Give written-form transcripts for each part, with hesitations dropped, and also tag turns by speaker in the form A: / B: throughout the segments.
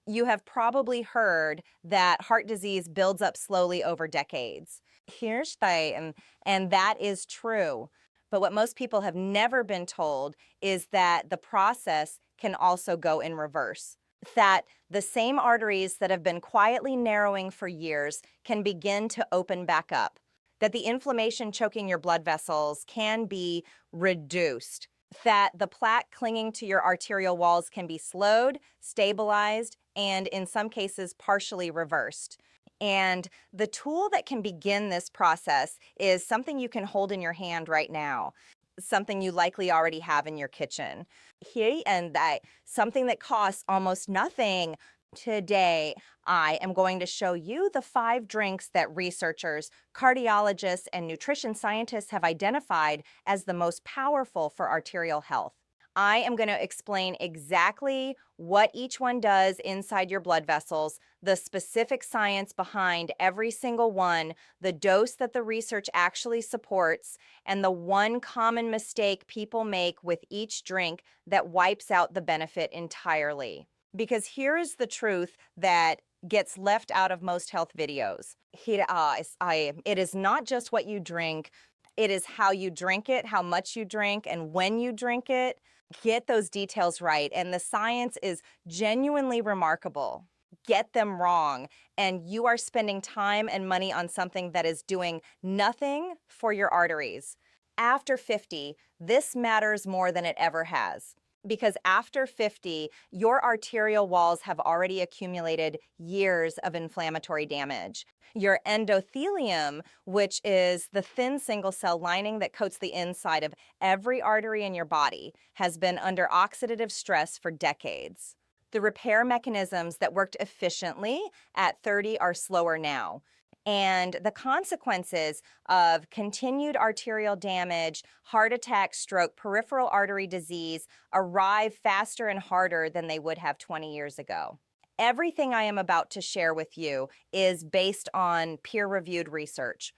A: You have probably heard that heart disease builds up slowly over decades. Here's the, and that is true. But what most people have never been told is that the process can also go in reverse. That the same arteries that have been quietly narrowing for years can begin to open back up. That the inflammation choking your blood vessels can be reduced. That the plaque clinging to your arterial walls can be slowed, stabilized, and in some cases partially reversed. And the tool that can begin this process is something you can hold in your hand right now, something you likely already have in your kitchen. Here and that, something that costs almost nothing. Today, I am going to show you the 5 drinks that researchers, cardiologists, and nutrition scientists have identified as the most powerful for arterial health. I am going to explain exactly what each one does inside your blood vessels, the specific science behind every single one, the dose that the research actually supports, and the one common mistake people make with each drink that wipes out the benefit entirely. Because here is the truth that gets left out of most health videos. It is not just what you drink, it is how you drink it, how much you drink, and when you drink it. Get those details right, and the science is genuinely remarkable. Get them wrong, and you are spending time and money on something that is doing nothing for your arteries. After 50, this matters more than it ever has. Because after 50, your arterial walls have already accumulated years of inflammatory damage. Your endothelium, which is the thin single cell lining that coats the inside of every artery in your body, has been under oxidative stress for decades. The repair mechanisms that worked efficiently at 30 are slower now. And the consequences of continued arterial damage, heart attack, stroke, peripheral artery disease arrive faster and harder than they would have 20 years ago. Everything I am about to share with you is based on peer-reviewed research.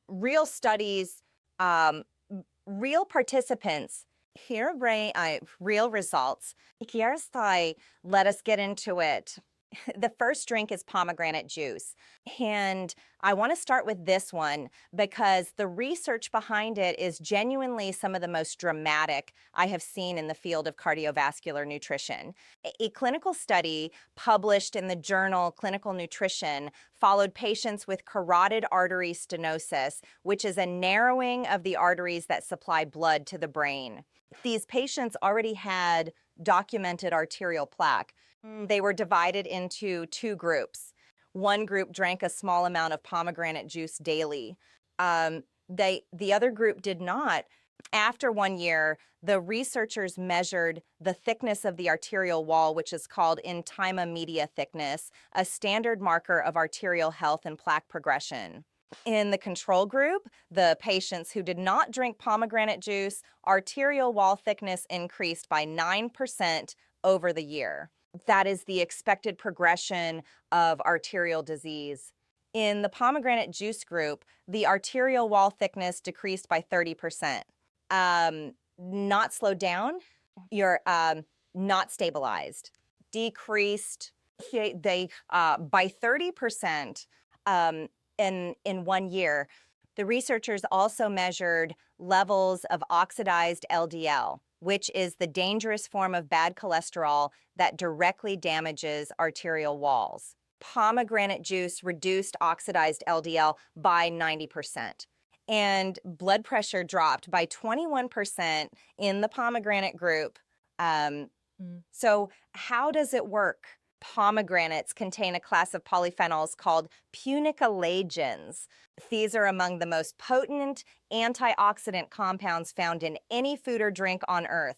A: Real studies, real participants. Here are real results. Let us get into it. The first drink is pomegranate juice. And I want to start with this one because the research behind it is genuinely some of the most dramatic I have seen in the field of cardiovascular nutrition. A clinical study published in the journal Clinical Nutrition followed patients with carotid artery stenosis, which is a narrowing of the arteries that supply blood to the brain. These patients already had documented arterial plaque. They were divided into 2 groups. One group drank a small amount of pomegranate juice daily. The other group did not. After 1 year, the researchers measured the thickness of the arterial wall, which is called intima media thickness, a standard marker of arterial health and plaque progression. In the control group, the patients who did not drink pomegranate juice, arterial wall thickness increased by 9% over the year. That is the expected progression of arterial disease. In the pomegranate juice group, the arterial wall thickness decreased by 30%. Not slowed down, you're not stabilized. Decreased by 30% in 1 year. The researchers also measured levels of oxidized LDL, which is the dangerous form of bad cholesterol that directly damages arterial walls. Pomegranate juice reduced oxidized LDL by 90%. And blood pressure dropped by 21% in the pomegranate group. So how does it work? Pomegranates contain a class of polyphenols called punicalagens. These are among the most potent antioxidant compounds found in any food or drink on Earth.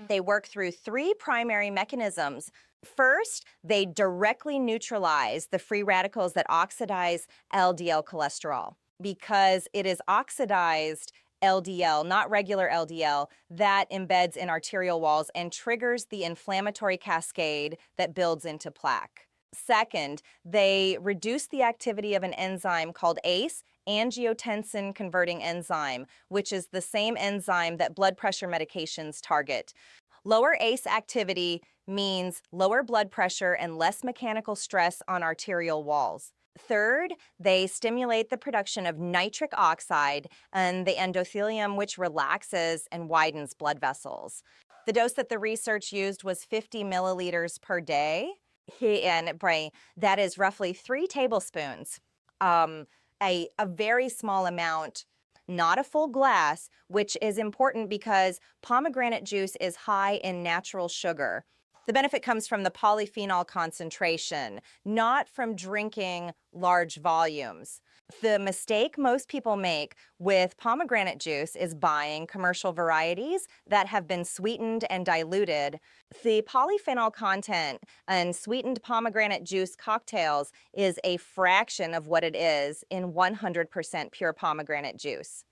A: They work through 3 primary mechanisms. First, they directly neutralize the free radicals that oxidize LDL cholesterol. Because it is oxidized LDL, not regular LDL, that embeds in arterial walls and triggers the inflammatory cascade that builds into plaque. Second, they reduce the activity of an enzyme called ACE, angiotensin converting enzyme, which is the same enzyme that blood pressure medications target. Lower ACE activity means lower blood pressure and less mechanical stress on arterial walls. Third, they stimulate the production of nitric oxide and the endothelium, which relaxes and widens blood vessels. The dose that the research used was 50 milliliters per day. That is roughly 3 tablespoons, a very small amount, not a full glass, which is important because pomegranate juice is high in natural sugar. The benefit comes from the polyphenol concentration, not from drinking large volumes. The mistake most people make with pomegranate juice is buying commercial varieties that have been sweetened and diluted. The polyphenol content in sweetened pomegranate juice cocktails is a fraction of what it is in 100% pure pomegranate juice.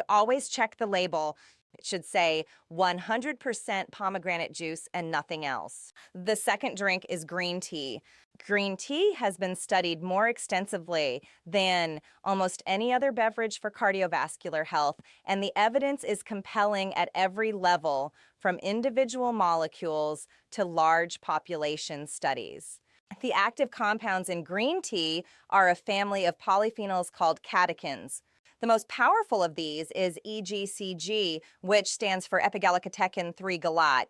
A: Always check the label. It should say 100% pomegranate juice and nothing else. The second drink is green tea. Green tea has been studied more extensively than almost any other beverage for cardiovascular health, and the evidence is compelling at every level, from individual molecules to large population studies. The active compounds in green tea are a family of polyphenols called catechins. The most powerful of these is EGCG, which stands for epigallocatechin 3-galat.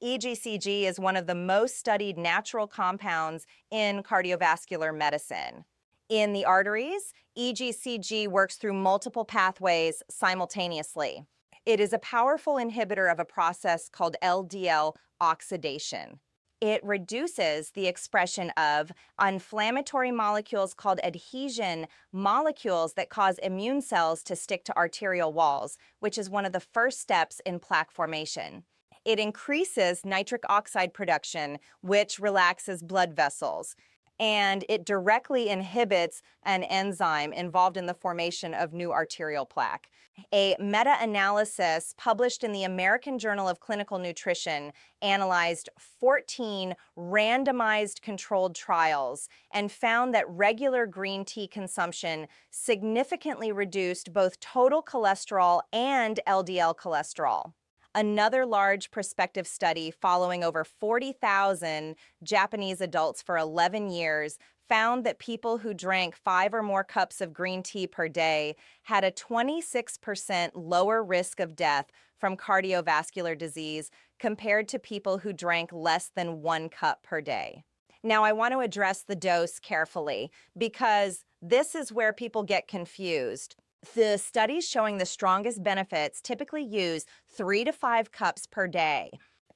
A: EGCG is one of the most studied natural compounds in cardiovascular medicine. In the arteries, EGCG works through multiple pathways simultaneously. It is a powerful inhibitor of a process called LDL oxidation. It reduces the expression of inflammatory molecules called adhesion molecules that cause immune cells to stick to arterial walls, which is one of the first steps in plaque formation. It increases nitric oxide production, which relaxes blood vessels, and it directly inhibits an enzyme involved in the formation of new arterial plaque. A meta-analysis published in the American Journal of Clinical Nutrition analyzed 14 randomized controlled trials and found that regular green tea consumption significantly reduced both total cholesterol and LDL cholesterol. Another large prospective study following over 40,000 Japanese adults for 11 years found that people who drank 5 or more cups of green tea per day had a 26% lower risk of death from cardiovascular disease compared to people who drank less than 1 cup per day. Now, I want to address the dose carefully because this is where people get confused. The studies showing the strongest benefits typically use 3 to 5 cups per day.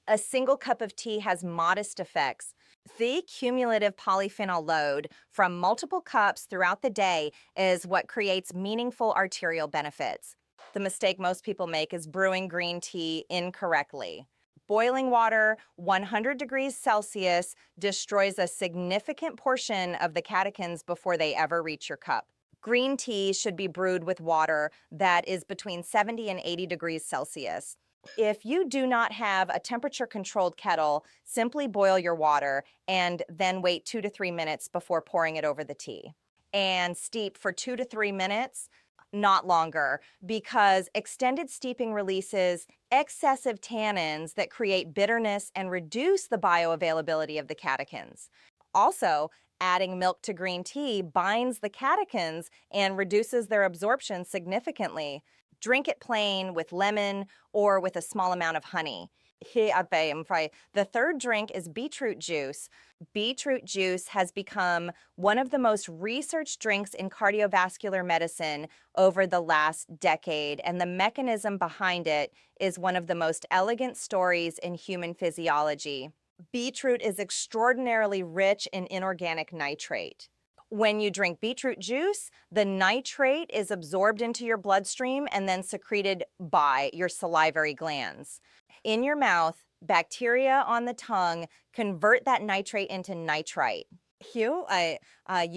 A: A single cup of tea has modest effects. The cumulative polyphenol load from multiple cups throughout the day is what creates meaningful arterial benefits. The mistake most people make is brewing green tea incorrectly. Boiling water, 100 degrees Celsius, destroys a significant portion of the catechins before they ever reach your cup. Green tea should be brewed with water that is between 70 and 80 degrees Celsius. If you do not have a temperature-controlled kettle, simply boil your water and then wait 2 to 3 minutes before pouring it over the tea. And steep for 2 to 3 minutes, not longer, because extended steeping releases excessive tannins that create bitterness and reduce the bioavailability of the catechins. Also, adding milk to green tea binds the catechins and reduces their absorption significantly. Drink it plain with lemon or with a small amount of honey. The third drink is beetroot juice. Beetroot juice has become one of the most researched drinks in cardiovascular medicine over the last decade, and the mechanism behind it is one of the most elegant stories in human physiology. Beetroot is extraordinarily rich in inorganic nitrate. When you drink beetroot juice, the nitrate is absorbed into your bloodstream and then secreted by your salivary glands. In your mouth, bacteria on the tongue convert that nitrate into nitrite. You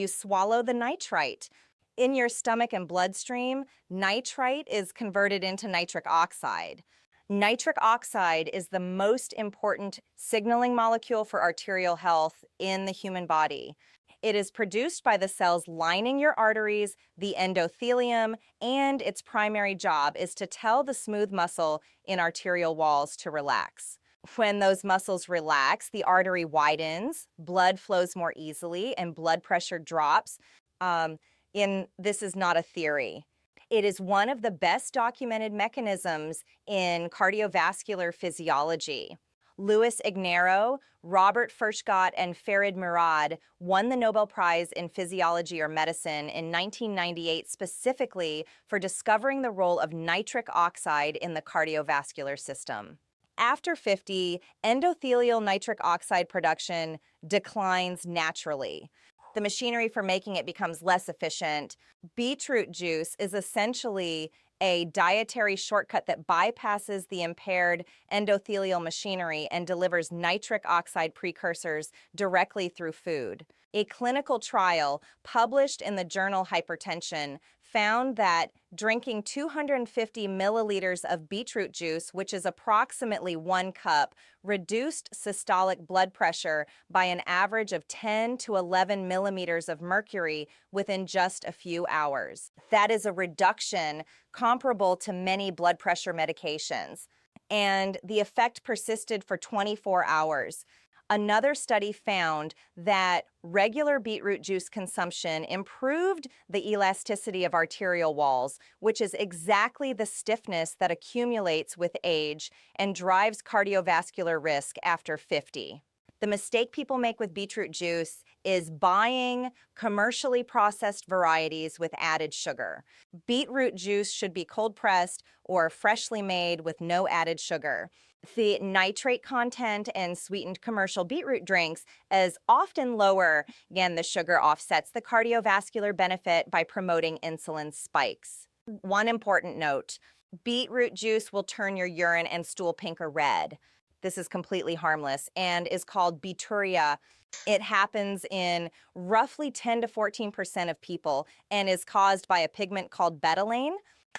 A: swallow the nitrite. In your stomach and bloodstream, nitrite is converted into nitric oxide. Nitric oxide is the most important signaling molecule for arterial health in the human body. It is produced by the cells lining your arteries, the endothelium, and its primary job is to tell the smooth muscle in arterial walls to relax. When those muscles relax, the artery widens, blood flows more easily, and blood pressure drops. Um, this is not a theory. It is one of the best documented mechanisms in cardiovascular physiology. Louis Ignarro, Robert Furchtgott, and Farid Murad won the Nobel Prize in Physiology or Medicine in 1998 specifically for discovering the role of nitric oxide in the cardiovascular system. After 50, endothelial nitric oxide production declines naturally. The machinery for making it becomes less efficient. Beetroot juice is essentially a dietary shortcut that bypasses the impaired endothelial machinery and delivers nitric oxide precursors directly through food. A clinical trial published in the journal Hypertension found that drinking 250 milliliters of beetroot juice, which is approximately 1 cup, reduced systolic blood pressure by an average of 10 to 11 millimeters of mercury within just a few hours. That is a reduction comparable to many blood pressure medications, and the effect persisted for 24 hours. Another study found that regular beetroot juice consumption improved the elasticity of arterial walls, which is exactly the stiffness that accumulates with age and drives cardiovascular risk after 50. The mistake people make with beetroot juice is buying commercially processed varieties with added sugar. Beetroot juice should be cold pressed or freshly made with no added sugar. The nitrate content in sweetened commercial beetroot drinks is often lower, and the sugar offsets the cardiovascular benefit by promoting insulin spikes. One important note: beetroot juice will turn your urine and stool pink or red. This is completely harmless and is called beeturia. It happens in roughly 10 to 14% of people and is caused by a pigment called betalain.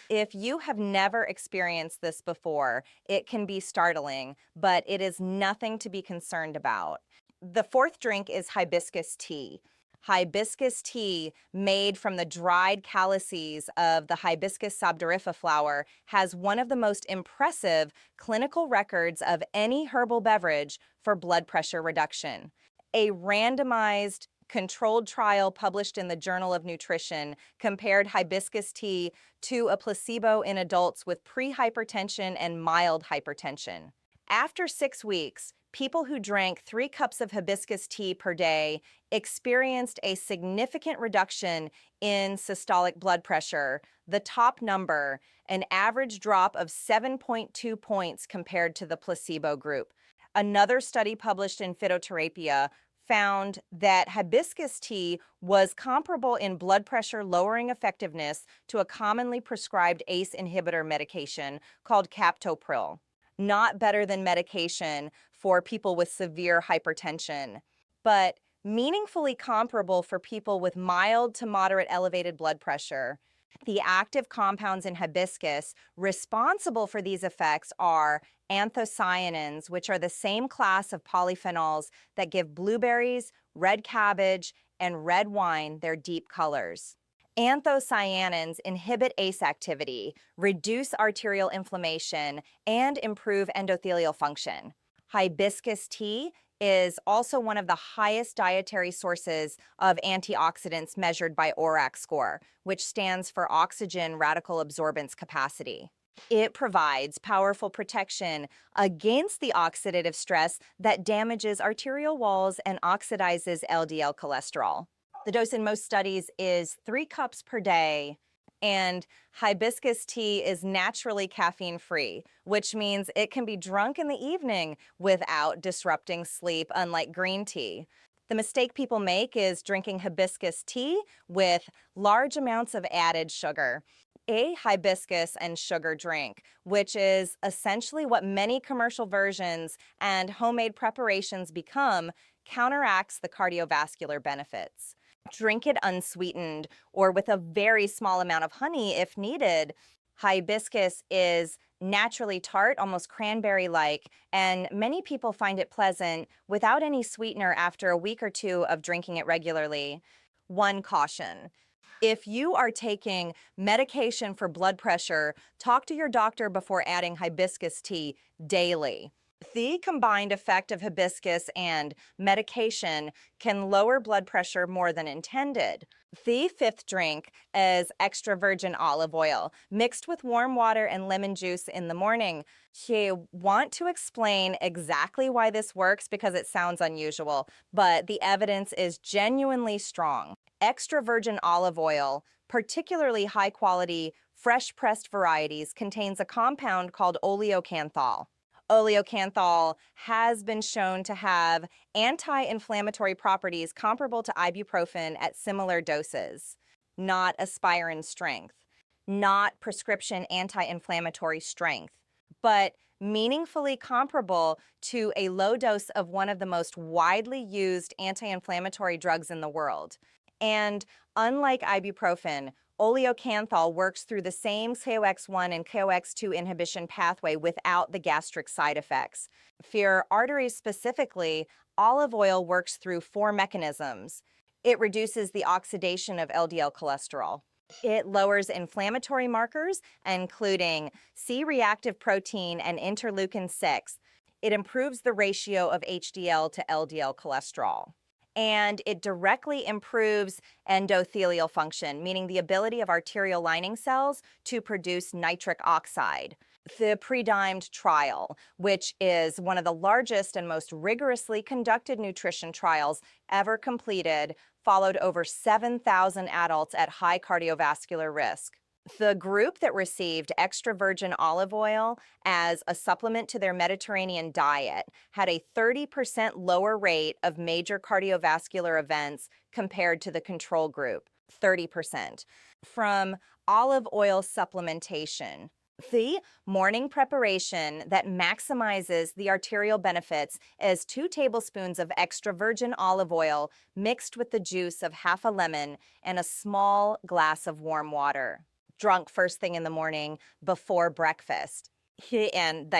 A: If you have never experienced this before, it can be startling, but it is nothing to be concerned about. The fourth drink is hibiscus tea. Hibiscus tea, made from the dried calices of the Hibiscus sabdorifa flower, has one of the most impressive clinical records of any herbal beverage for blood pressure reduction. A randomized controlled trial published in the Journal of Nutrition compared hibiscus tea to a placebo in adults with prehypertension and mild hypertension. After 6 weeks, people who drank 3 cups of hibiscus tea per day experienced a significant reduction in systolic blood pressure, the top number, an average drop of 7.2 points compared to the placebo group. Another study published in Phytotherapia found that hibiscus tea was comparable in blood pressure lowering effectiveness to a commonly prescribed ACE inhibitor medication called captopril. Not better than medication for people with severe hypertension, but meaningfully comparable for people with mild to moderate elevated blood pressure. The active compounds in hibiscus responsible for these effects are anthocyanins, which are the same class of polyphenols that give blueberries, red cabbage, and red wine their deep colors. Anthocyanins inhibit ACE activity, reduce arterial inflammation, and improve endothelial function. Hibiscus tea is also one of the highest dietary sources of antioxidants measured by ORAC score, which stands for oxygen radical absorbance capacity. It provides powerful protection against the oxidative stress that damages arterial walls and oxidizes LDL cholesterol. The dose in most studies is 3 cups per day, and hibiscus tea is naturally caffeine-free, which means it can be drunk in the evening without disrupting sleep, unlike green tea. The mistake people make is drinking hibiscus tea with large amounts of added sugar. A hibiscus and sugar drink, which is essentially what many commercial versions and homemade preparations become, counteracts the cardiovascular benefits. Drink it unsweetened or with a very small amount of honey if needed. Hibiscus is naturally tart, almost cranberry-like, and many people find it pleasant without any sweetener after a week or 2 of drinking it regularly. One caution: if you are taking medication for blood pressure, talk to your doctor before adding hibiscus tea daily. The combined effect of hibiscus and medication can lower blood pressure more than intended. The fifth drink is extra virgin olive oil mixed with warm water and lemon juice in the morning. You want to explain exactly why this works because it sounds unusual, but the evidence is genuinely strong. Extra virgin olive oil, particularly high quality, fresh pressed varieties, contains a compound called oleocanthal. Oleocanthal has been shown to have anti-inflammatory properties comparable to ibuprofen at similar doses, not aspirin strength, not prescription anti-inflammatory strength, but meaningfully comparable to a low dose of one of the most widely used anti-inflammatory drugs in the world. And unlike ibuprofen, oleocanthal works through the same KOX1 and KOX2 inhibition pathway without the gastric side effects. For arteries specifically, olive oil works through four mechanisms. It reduces the oxidation of LDL cholesterol. It lowers inflammatory markers, including C-reactive protein and interleukin-6. It improves the ratio of HDL to LDL cholesterol. And it directly improves endothelial function, meaning the ability of arterial lining cells to produce nitric oxide. The PREDIMED trial, which is one of the largest and most rigorously conducted nutrition trials ever completed, followed over 7,000 adults at high cardiovascular risk. The group that received extra virgin olive oil as a supplement to their Mediterranean diet had a 30% lower rate of major cardiovascular events compared to the control group, 30%. From olive oil supplementation, the morning preparation that maximizes the arterial benefits is 2 tablespoons of extra virgin olive oil mixed with the juice of half a lemon and a small glass of warm water, drunk first thing in the morning before breakfast. And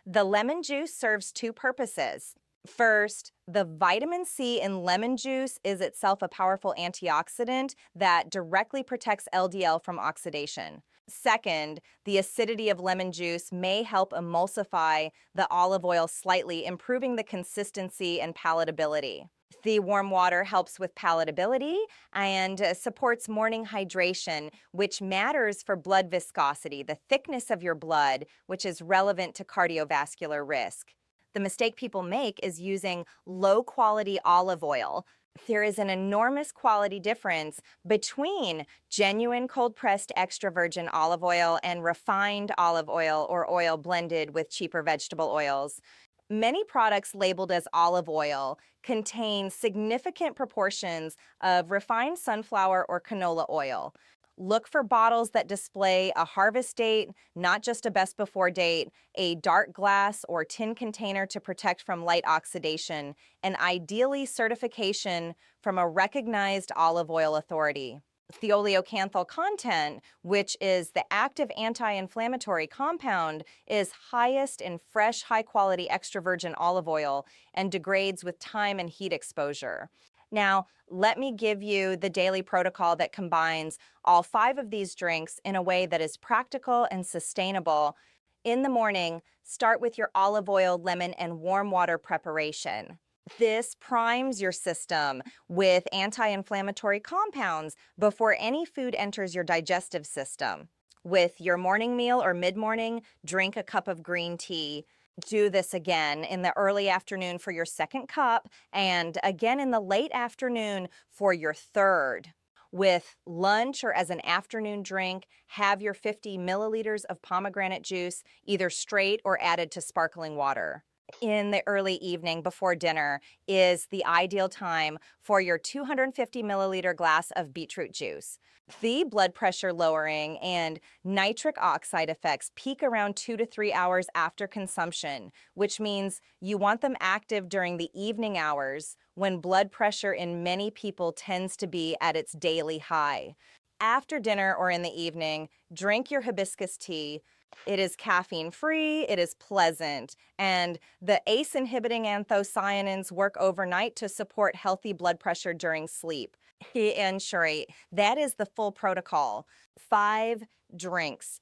A: the lemon juice serves 2 purposes. First, the vitamin C in lemon juice is itself a powerful antioxidant that directly protects LDL from oxidation. Second, the acidity of lemon juice may help emulsify the olive oil slightly, improving the consistency and palatability. The warm water helps with palatability and supports morning hydration, which matters for blood viscosity, the thickness of your blood, which is relevant to cardiovascular risk. The mistake people make is using low-quality olive oil. There is an enormous quality difference between genuine cold-pressed extra virgin olive oil and refined olive oil or oil blended with cheaper vegetable oils. Many products labeled as olive oil contain significant proportions of refined sunflower or canola oil. Look for bottles that display a harvest date, not just a best before date, a dark glass or tin container to protect from light oxidation, and ideally certification from a recognized olive oil authority. The oleocanthal content, which is the active anti-inflammatory compound, is highest in fresh, high-quality extra virgin olive oil and degrades with time and heat exposure. Now, let me give you the daily protocol that combines all 5 of these drinks in a way that is practical and sustainable. In the morning, start with your olive oil, lemon, and warm water preparation. This primes your system with anti-inflammatory compounds before any food enters your digestive system. With your morning meal or mid-morning, drink a cup of green tea. Do this again in the early afternoon for your second cup and again in the late afternoon for your third. With lunch or as an afternoon drink, have your 50 milliliters of pomegranate juice either straight or added to sparkling water. In the early evening before dinner is the ideal time for your 250 milliliter glass of beetroot juice. The blood pressure lowering and nitric oxide effects peak around 2 to 3 hours after consumption, which means you want them active during the evening hours when blood pressure in many people tends to be at its daily high. After dinner or in the evening, drink your hibiscus tea. It is caffeine-free, it is pleasant, and the ACE-inhibiting anthocyanins work overnight to support healthy blood pressure during sleep. And Shuri, that is the full protocol. 5 drinks,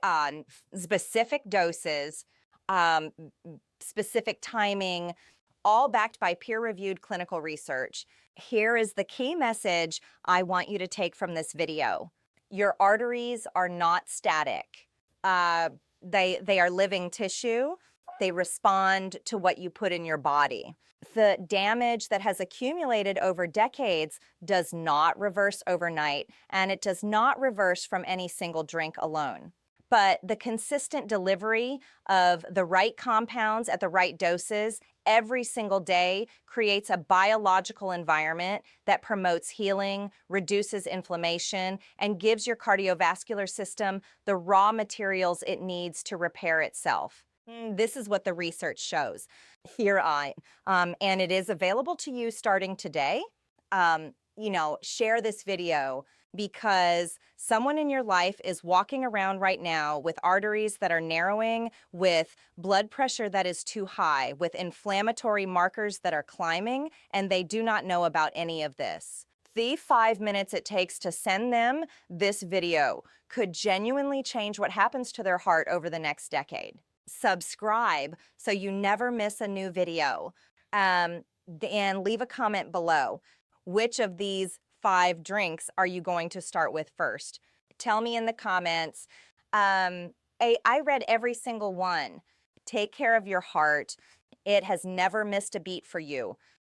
A: on specific doses, um, specific timing, all backed by peer-reviewed clinical research. Here is the key message I want you to take from this video. Your arteries are not static. They are living tissue. They respond to what you put in your body. The damage that has accumulated over decades does not reverse overnight, and it does not reverse from any single drink alone. But the consistent delivery of the right compounds at the right doses every single day creates a biological environment that promotes healing, reduces inflammation, and gives your cardiovascular system the raw materials it needs to repair itself. This is what the research shows. And it is available to you starting today. Share this video because someone in your life is walking around right now with arteries that are narrowing, with blood pressure that is too high, with inflammatory markers that are climbing, and they do not know about any of this. The 5 minutes it takes to send them this video could genuinely change what happens to their heart over the next decade. Subscribe so you never miss a new video. And leave a comment below. Which of these 5 drinks are you going to start with first? Tell me in the comments. I read every single one. Take care of your heart. It has never missed a beat for you.